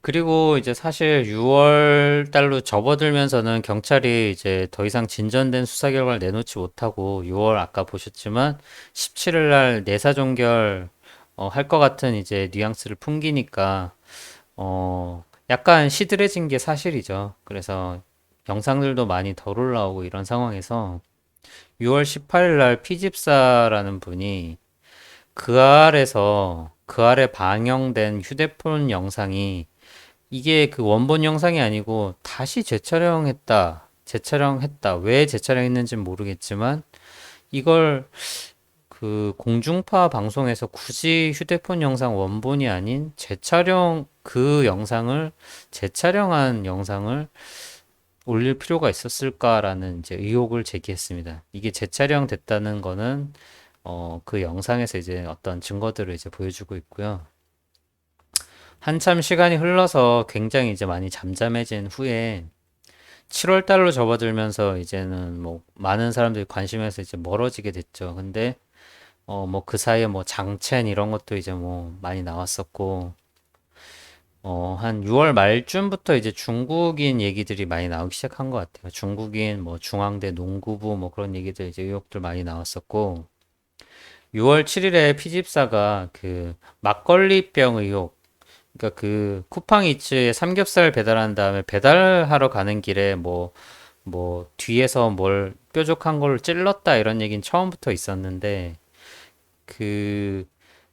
그리고 이제 사실 6월 달로 접어들면서는 경찰이 이제 더 이상 진전된 수사 결과를 내놓지 못하고 6월 아까 보셨지만 17일 날 내사 종결 할 것 같은 이제 뉘앙스를 풍기니까 약간 시들해진 게 사실이죠. 그래서 영상들도 많이 덜 올라오고 이런 상황에서 6월 18일 날 피집사라는 분이 그 아래 방영된 휴대폰 영상이 이게 그 원본 영상이 아니고 다시 재촬영했다. 재촬영했다. 왜 재촬영했는지는 모르겠지만 이걸 그 공중파 방송에서 굳이 휴대폰 영상 원본이 아닌 재촬영 그 영상을 재촬영한 영상을 올릴 필요가 있었을까라는 이제 의혹을 제기했습니다. 이게 재촬영됐다는 거는 그 영상에서 이제 어떤 증거들을 이제 보여주고 있고요. 한참 시간이 흘러서 굉장히 이제 많이 잠잠해진 후에 7월 달로 접어들면서 이제는 뭐 많은 사람들이 관심에서 이제 멀어지게 됐죠. 근데 뭐 그 사이에 뭐 장첸 이런 것도 이제 뭐 많이 나왔었고 한 6월 말쯤부터 이제 중국인 얘기들이 많이 나오기 시작한 것 같아요. 중국인 뭐 중앙대 농구부 뭐 그런 얘기들 이제 의혹들 많이 나왔었고 6월 7일에 피집사가 그 막걸리병 의혹 그러니까 그 쿠팡이츠에 삼겹살 배달한 다음에 배달하러 가는 길에 뭐 뒤에서 뭘 뾰족한 걸 찔렀다 이런 얘기는 처음부터 있었는데 그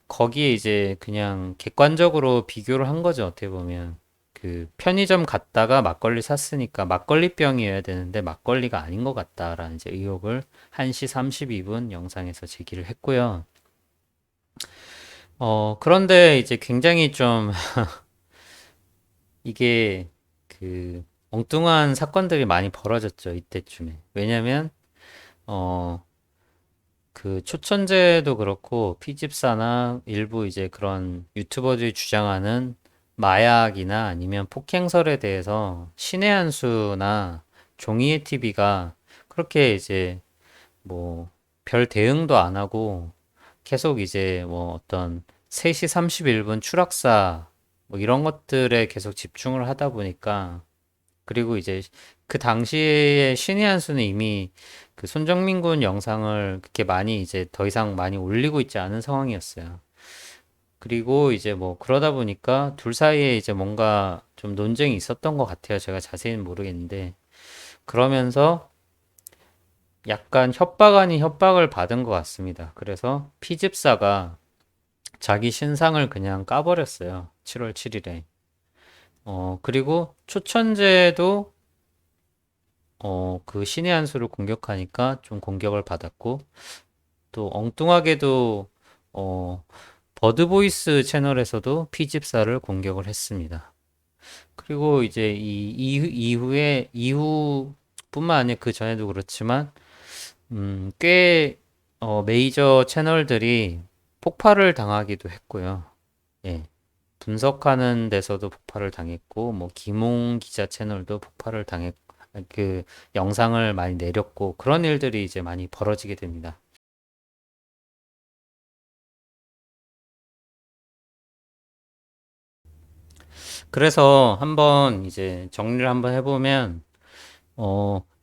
거기에 이제 그냥 객관적으로 비교를 한 거죠 어떻게 보면 그 편의점 갔다가 막걸리 샀으니까 막걸리병이어야 되는데 막걸리가 아닌 것 같다라는 이제 의혹을 1시 32분 영상에서 제기를 했고요. 그런데 이제 굉장히 좀 이게 그 엉뚱한 사건들이 많이 벌어졌죠, 이때쯤에. 왜냐면, 어, 그 초천재도 그렇고, 피집사나 일부 이제 그런 유튜버들이 주장하는 마약이나 아니면 폭행설에 대해서 신의 한 수나 종이의 TV가 그렇게 이제 뭐 별 대응도 안 하고 계속 이제 뭐 어떤 3시 31분 추락사 뭐 이런 것들에 계속 집중을 하다 보니까 그리고 이제 그 당시에 신의 한 수는 이미 그 손정민 군 영상을 그렇게 많이 이제 더 이상 많이 올리고 있지 않은 상황이었어요. 그리고 이제 뭐 그러다 보니까 둘 사이에 이제 뭔가 좀 논쟁이 있었던 것 같아요. 제가 자세히는 모르겠는데 그러면서 약간 협박 아닌 협박을 받은 것 같습니다. 그래서 피집사가 자기 신상을 그냥 까버렸어요. 7월 7일에. 그리고 초천재도 그 신의 한 수를 공격하니까 좀 공격을 받았고, 또 엉뚱하게도, 어, 버드보이스 채널에서도 피집사를 공격을 했습니다. 그리고 이제 이후뿐만 아니라 그 전에도 그렇지만, 꽤, 메이저 채널들이 폭발을 당하기도 했고요. 예. 분석하는 데서도 폭발을 당했고, 뭐, 김홍 기자 채널도 폭발을 그 영상을 많이 내렸고, 그런 일들이 이제 많이 벌어지게 됩니다. 그래서 한번 이제 정리를 한번 해보면,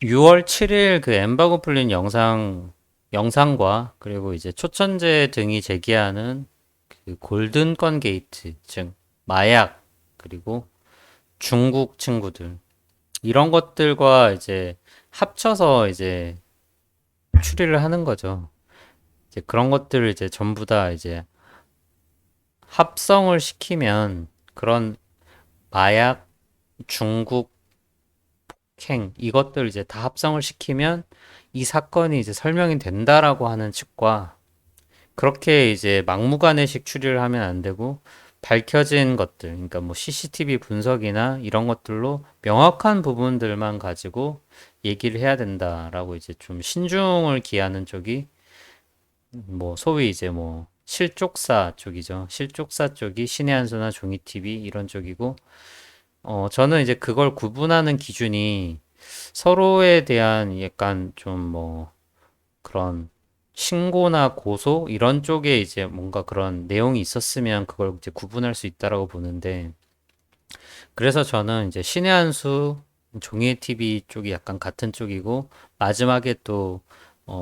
6월 7일 그 엠바고 풀린 영상과, 그리고 이제 초천재 등이 제기하는 그 골든건 게이트, 즉, 마약, 그리고 중국 친구들, 이런 것들과 이제 합쳐서 이제 추리를 하는 거죠. 이제 그런 것들을 이제 전부 다 이제 합성을 시키면 그런 마약, 중국, 캥 이것들 이제 다 합성을 시키면 이 사건이 이제 설명이 된다라고 하는 측과 그렇게 이제 막무가내식 추리를 하면 안 되고 밝혀진 것들, 그러니까 뭐 CCTV 분석이나 이런 것들로 명확한 부분들만 가지고 얘기를 해야 된다라고 이제 좀 신중을 기하는 쪽이 뭐 소위 이제 뭐 실족사 쪽이죠. 실족사 쪽이 신의 한 수나 종이 TV 이런 쪽이고 저는 이제 그걸 구분하는 기준이 서로에 대한 약간 좀 뭐 그런 신고나 고소 이런 쪽에 이제 뭔가 그런 내용이 있었으면 그걸 이제 구분할 수 있다라고 보는데 그래서 저는 이제 신의 한수, 종이의 TV 쪽이 약간 같은 쪽이고, 마지막에 또,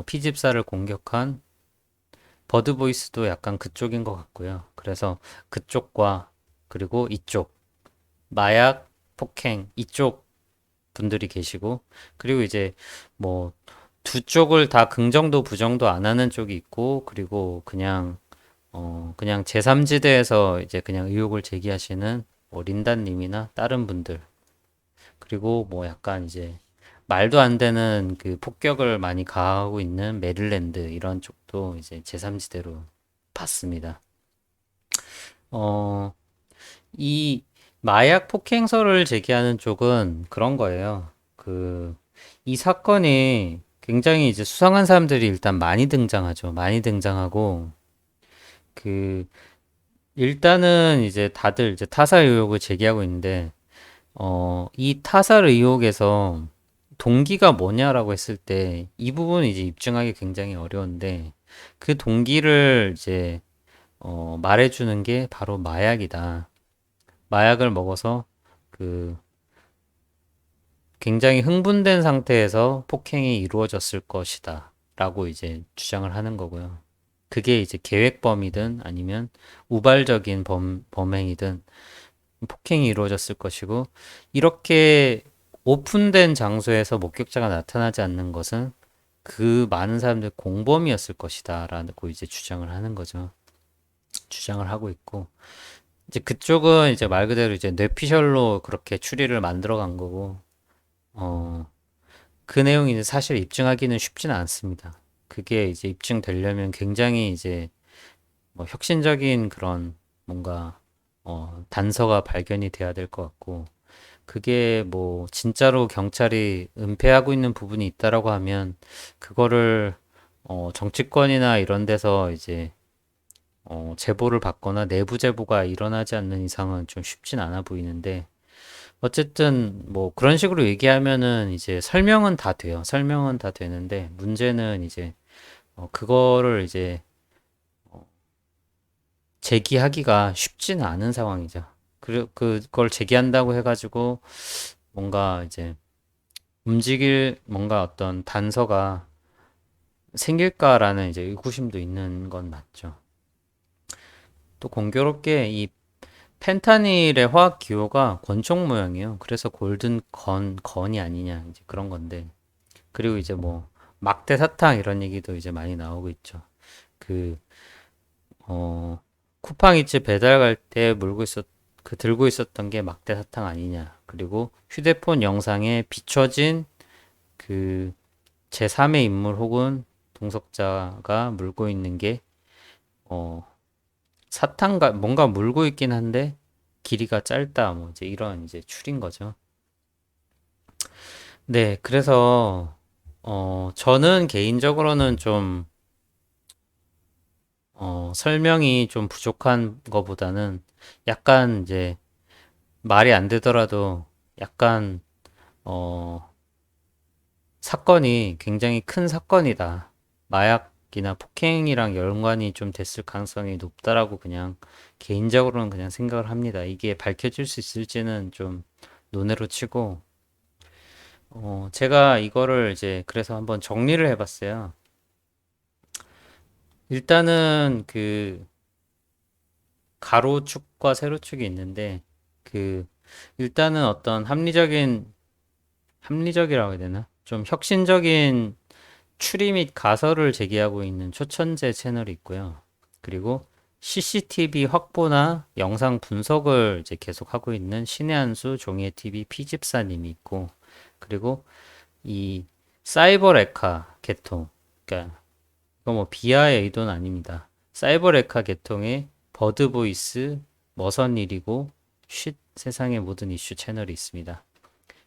피집사를 공격한 버드보이스도 약간 그쪽인 것 같고요. 그래서 그쪽과, 그리고 이쪽, 마약, 폭행, 이쪽 분들이 계시고, 그리고 이제 뭐, 두 쪽을 다 긍정도 부정도 안 하는 쪽이 있고, 그리고 그냥 제3지대에서 이제 그냥 의혹을 제기하시는 뭐 린다님이나 다른 분들, 그리고 뭐 약간 이제 말도 안 되는 그 폭격을 많이 가하고 있는 메릴랜드 이런 쪽도 이제 제3지대로 봤습니다. 어, 이 마약 폭행설을 제기하는 쪽은 그런 거예요. 이 사건이 굉장히 이제 수상한 사람들이 일단 많이 등장하죠. 많이 등장하고, 그, 일단은 이제 다들 이제 타사 의혹을 제기하고 있는데, 이 타살 의혹에서 동기가 뭐냐라고 했을 때 이 부분은 이제 입증하기 굉장히 어려운데 그 동기를 이제 말해주는 게 바로 마약이다. 마약을 먹어서 그 굉장히 흥분된 상태에서 폭행이 이루어졌을 것이다. 라고 이제 주장을 하는 거고요. 그게 이제 계획범이든 아니면 우발적인 범행이든 폭행이 이루어졌을 것이고, 이렇게 오픈된 장소에서 목격자가 나타나지 않는 것은 그 많은 사람들 공범이었을 것이다 라고 이제 주장을 하는 거죠. 주장을 하고 있고, 이제 그쪽은 이제 말 그대로 이제 뇌피셜로 그렇게 추리를 만들어 간 거고, 어, 그 내용이 이제 사실 입증하기는 쉽지는 않습니다. 그게 이제 입증되려면 굉장히 이제 뭐 혁신적인 그런 뭔가 단서가 발견이 돼야 될 것 같고, 그게 뭐 진짜로 경찰이 은폐하고 있는 부분이 있다라고 하면 그거를 정치권이나 이런 데서 이제 제보를 받거나 내부 제보가 일어나지 않는 이상은 좀 쉽진 않아 보이는데, 어쨌든 뭐 그런 식으로 얘기하면은 이제 설명은 다 돼요. 설명은 다 되는데 문제는 이제 그거를 이제 제기하기가 쉽지는 않은 상황이죠. 그걸 제기한다고 해가지고 뭔가 이제 움직일 뭔가 어떤 단서가 생길까라는 이제 의구심도 있는 건 맞죠. 또 공교롭게 이 펜타닐의 화학 기호가 권총 모양이에요. 그래서 건이 아니냐 이제 그런 건데. 그리고 이제 뭐 막대 사탕 이런 얘기도 이제 많이 나오고 있죠. 그 어, 쿠팡이츠 배달 갈 때 들고 있었던 게 막대 사탕 아니냐. 그리고 휴대폰 영상에 비춰진 그 제3의 인물 혹은 동석자가 물고 있는 게, 어, 사탕과 뭔가 물고 있긴 한데 길이가 짧다. 뭐 이제 이런 이제 추린 거죠. 네, 그래서, 저는 개인적으로는 좀, 설명이 좀 부족한 것보다는 약간 이제 말이 안 되더라도 약간, 어, 사건이 굉장히 큰 사건이다. 마약이나 폭행이랑 연관이 좀 됐을 가능성이 높다라고 그냥 개인적으로는 그냥 생각을 합니다. 이게 밝혀질 수 있을지는 좀 논외로 치고, 제가 이거를 이제 그래서 한번 정리를 해봤어요. 일단은 그 가로축과 세로축이 있는데, 그 일단은 어떤 합리적이라고 해야 되나? 좀 혁신적인 추리 및 가설을 제기하고 있는 초천재 채널이 있고요. 그리고 CCTV 확보나 영상 분석을 이제 계속하고 있는 신의 한수 종이의 TV 피집사님이 있고, 그리고 이 사이버 레카 계통, 그러니까 이거 뭐 비하의 의도는 아닙니다. 사이버 레카 계통의 버드보이스, 머선 일이고, 쉿 세상의 모든 이슈 채널이 있습니다.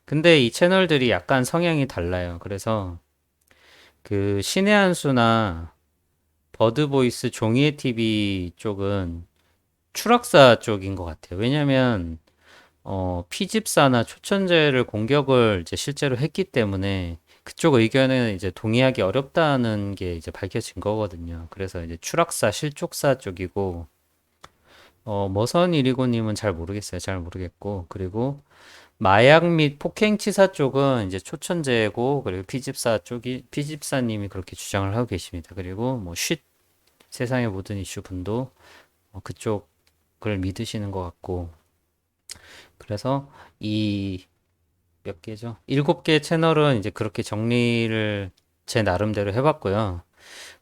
근데 이 채널들이 약간 성향이 달라요. 그래서 그 신의 한수나 버드보이스 종이의 TV 쪽은 추락사 쪽인 것 같아요. 왜냐면 피집사나 초천재를 공격을 이제 실제로 했기 때문에 그쪽 의견은 이제 동의하기 어렵다는 게 이제 밝혀진 거거든요. 그래서 이제 추락사, 실족사 쪽이고 머선 이리고님은 잘 모르겠어요. 잘 모르겠고. 그리고 마약 및 폭행치사 쪽은 이제 초천재고, 그리고 피집사님이 그렇게 주장을 하고 계십니다. 그리고 뭐, 세상의 모든 이슈 분도 그쪽을 믿으시는 것 같고. 그래서 이 몇 개죠? 7개 채널은 이제 그렇게 정리를 제 나름대로 해봤고요.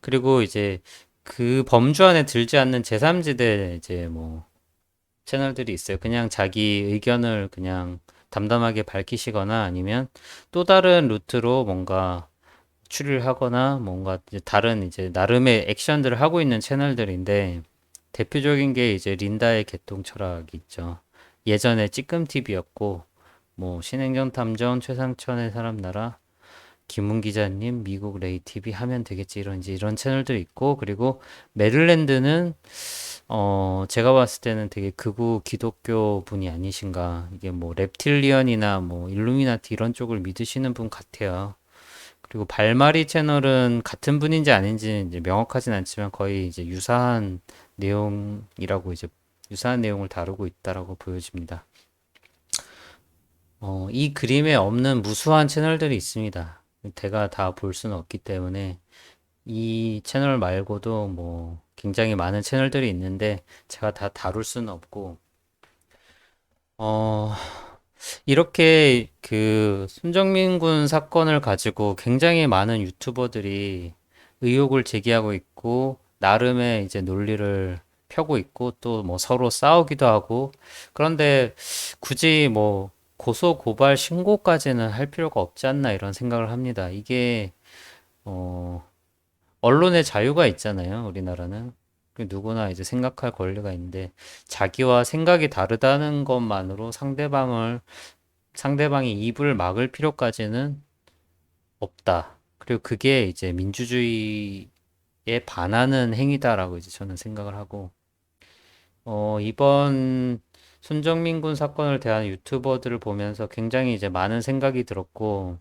그리고 이제 그 범주 안에 들지 않는 제3지대 이제 뭐 채널들이 있어요. 그냥 자기 의견을 그냥 담담하게 밝히시거나 아니면 또 다른 루트로 뭔가 추리를 하거나 뭔가 이제 다른 이제 나름의 액션들을 하고 있는 채널들인데 대표적인 게 이제 린다의 개똥 철학이 있죠. 예전에 찌끔TV였고 뭐 신행정 탐정 최상천의 사람 나라 김문 기자님 미국 레이 TV 하면 되겠지 이런 이제 이런 채널들이 있고 그리고 메릴랜드는 제가 봤을 때는 되게 극우 기독교 분이 아니신가. 이게 뭐 reptilian이나 뭐 일루미나티 이런 쪽을 믿으시는 분 같아요. 그리고 발마리 채널은 같은 분인지 아닌지 이제 명확하진 않지만 거의 이제 유사한 내용을 다루고 있다라고 보여집니다. 이 그림에 없는 무수한 채널들이 있습니다. 제가 다 볼 수는 없기 때문에 이 채널 말고도 뭐 굉장히 많은 채널들이 있는데 제가 다 다룰 수는 없고 어, 이렇게 그 손정민 군 사건을 가지고 굉장히 많은 유튜버들이 의혹을 제기하고 있고 나름의 이제 논리를 펴고 있고 또 뭐 서로 싸우기도 하고 그런데 굳이 뭐 고소 고발 신고까지는 할 필요가 없지 않나 이런 생각을 합니다. 이게 어, 언론의 자유가 있잖아요. 우리나라는. 그 누구나 이제 생각할 권리가 있는데 자기와 생각이 다르다는 것만으로 상대방이 입을 막을 필요까지는 없다. 그리고 그게 이제 민주주의에 반하는 행위다라고 이제 저는 생각을 하고 이번 손정민 군 사건을 대한 유튜버들을 보면서 굉장히 이제 많은 생각이 들었고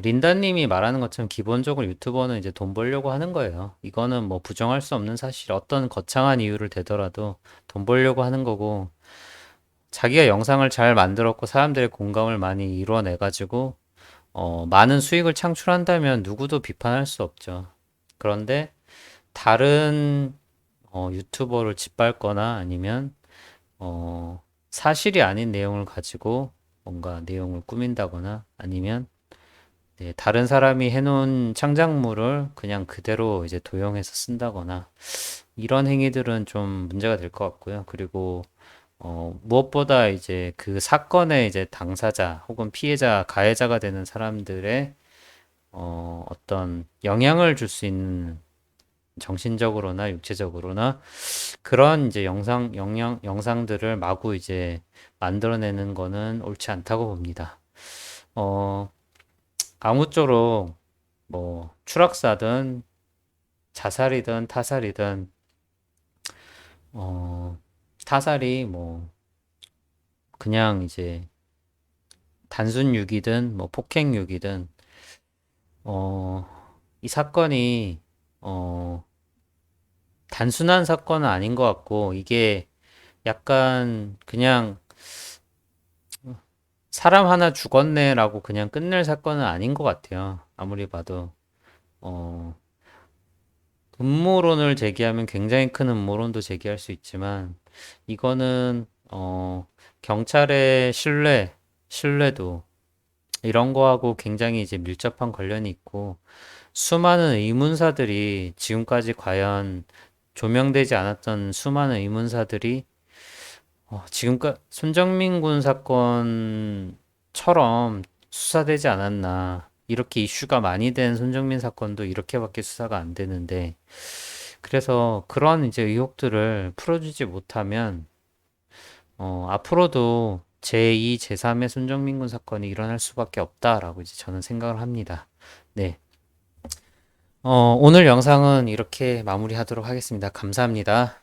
린다님이 말하는 것처럼 기본적으로 유튜버는 이제 돈 벌려고 하는 거예요. 이거는 뭐 부정할 수 없는 사실. 어떤 거창한 이유를 대더라도 돈 벌려고 하는 거고, 자기가 영상을 잘 만들었고 사람들의 공감을 많이 이뤄내가지고, 많은 수익을 창출한다면 누구도 비판할 수 없죠. 그런데 다른 유튜버를 짓밟거나 아니면 사실이 아닌 내용을 가지고 뭔가 내용을 꾸민다거나 아니면 네, 다른 사람이 해놓은 창작물을 그냥 그대로 이제 도용해서 쓴다거나 이런 행위들은 좀 문제가 될 것 같고요. 그리고 무엇보다 이제 그 사건의 이제 당사자 혹은 피해자, 가해자가 되는 사람들의 어떤 영향을 줄 수 있는 정신적으로나 육체적으로나 그런 이제 영상들을 마구 이제 만들어내는 거는 옳지 않다고 봅니다. 어, 아무쪼록 뭐 추락사든 자살이든 타살이든 어 타살이 뭐 그냥 이제 단순 유기든 뭐 폭행 유기든 이 사건이 어 단순한 사건은 아닌 것 같고 이게 약간 그냥 사람 하나 죽었네라고 그냥 끝낼 사건은 아닌 것 같아요. 아무리 봐도 어 음모론을 제기하면 굉장히 큰 음모론도 제기할 수 있지만 이거는 경찰의 신뢰도 이런 거하고 굉장히 이제 밀접한 관련이 있고 수많은 의문사들이 지금까지 과연 조명되지 않았던 수많은 의문사들이 지금까지 손정민 군 사건처럼 수사되지 않았나 이렇게 이슈가 많이 된 손정민 사건도 이렇게밖에 수사가 안 되는데 그래서 그런 이제 의혹들을 풀어주지 못하면 앞으로도 제2, 제3의 손정민군 사건이 일어날 수밖에 없다라고 이제 저는 생각을 합니다. 네. 오늘 영상은 이렇게 마무리하도록 하겠습니다. 감사합니다.